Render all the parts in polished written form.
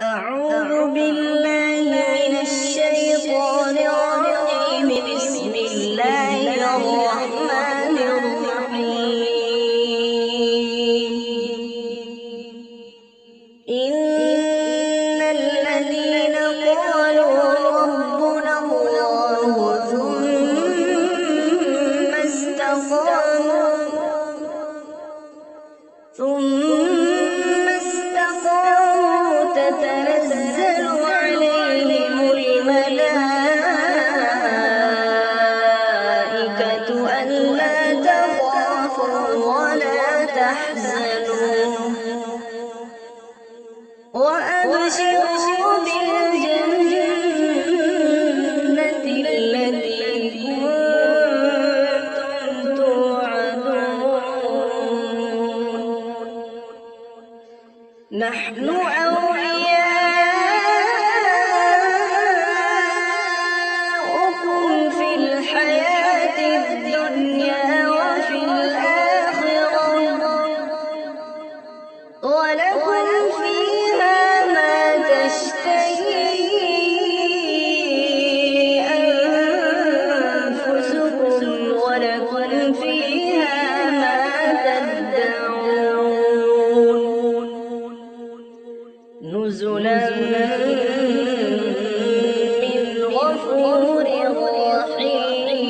أعوذ بالله من الشيطان الرجيم. بسم الله الرحمن الرحيم. إن الذين قالوا ربنا الله ثم استقاموا تتنزل عليهم الملائكة ألا تخافوا ولا تحزنوا وأبشروا بالجنة التي كنتم توعدون. نحن أولياؤكم في الحياة الدنيا وفي الآخرة، ولكم فيها ما تشتهي أنفسكم ولكم فيها ما تدعون. نزلا من غفور رحيم.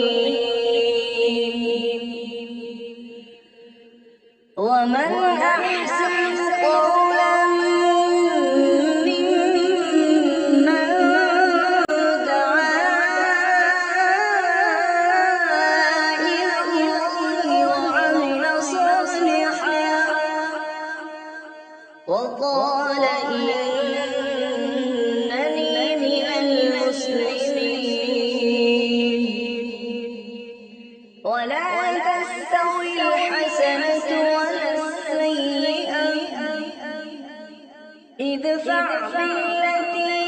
ومن أحسن قولا ممن دعا إلى الله وعمل صالحا وقال إنني من المسلمين. ولا تستوي الحسنة ولا السيئة، ادفع بالتي